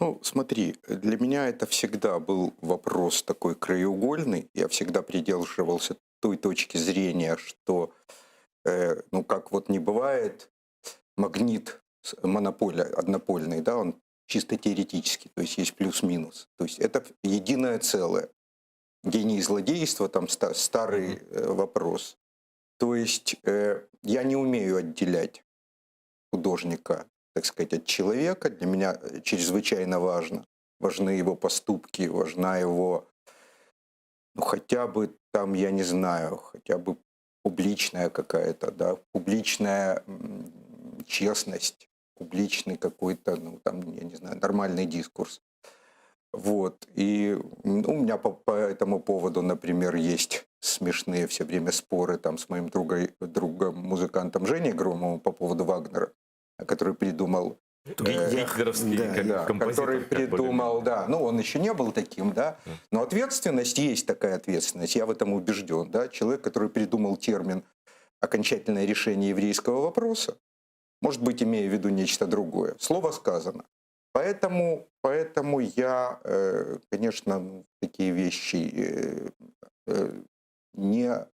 Ну, смотри, для меня это всегда был вопрос такой краеугольный. Я всегда придерживался той точки зрения, что, ну, как вот не бывает магнит монополя, однопольный, да, он чисто теоретически, то есть есть плюс-минус. То есть это единое целое. Гений и злодейство, там старый Мгм. вопрос. То есть я не умею отделять художника, так сказать, от человека. Для меня чрезвычайно важны его поступки, важна его, ну, хотя бы там, я не знаю, хотя бы публичная какая-то, да, публичная честность, публичный какой-то, ну, там, я не знаю, нормальный дискурс. Вот. И ну, у меня по этому поводу, например, есть смешные все время споры там с моим другом, музыкантом Женей Громовым по поводу Вагнера, который придумал, Гитлеровский как да, который композитор, как придумал, более-менее. да, ну он еще не был таким, да, Да. но ответственность есть такая ответственность, я в этом убежден, да, человек, который придумал термин «окончательное решение еврейского вопроса», может быть, имея в виду нечто другое. Слово сказано. Поэтому я, конечно, ну, такие вещи э, не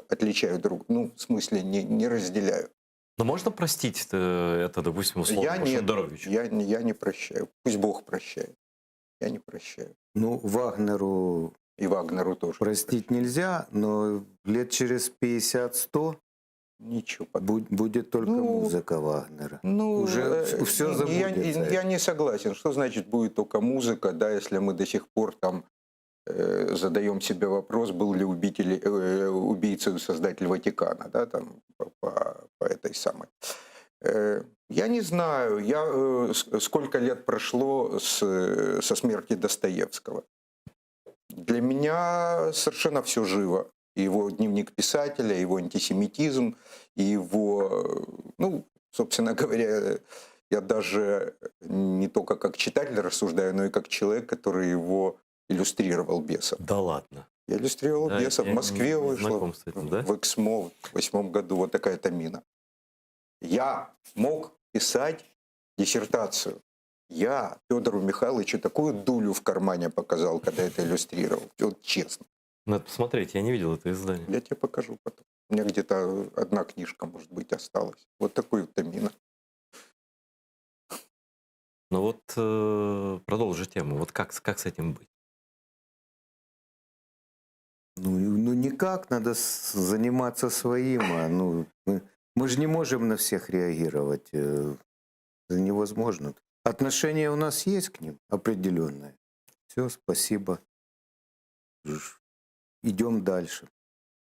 отличаю друг, ну, в смысле, не разделяю. Но можно простить это, допустим, Я условному нет, Шендеровичу? я не прощаю. Пусть Бог прощает. Я не прощаю. Ну, Вагнеру И Вагнеру тоже не простить прощаю. нельзя, но лет через 50-100 Ничего подобного. будет только Ну, музыка Вагнера. ну, Уже все забудется. я не согласен. Что значит будет только музыка, да, если мы до сих пор там задаем себе вопрос, был ли убийцей создатель Ватикана, да, там, по этой самой. Я не знаю, сколько лет прошло со смерти Достоевского. Для меня совершенно все живо. И его дневник писателя, его антисемитизм, и его, ну, собственно говоря, я даже не только как читатель рассуждаю, но и как человек, который его иллюстрировал «Бесов». Да ладно. Я иллюстрировал Да, «Бесов». В я Москве не вышло, знаком с этим, да? в «Эксмо» в 8 году вот такая-то мина. Я мог писать диссертацию. Я Федору Михайловичу такую дулю в кармане показал, когда это иллюстрировал. Вот честно. Надо посмотреть, я не видел это издание. Я тебе покажу потом. У меня где-то одна книжка, может быть, осталась. Вот такой вот мина. Ну вот продолжи тему. Вот как с этим быть? Ну никак, надо заниматься своим. Ну, мы же не можем на всех реагировать. Это невозможно. Отношение у нас есть к ним определенное. Все, спасибо. Идем дальше.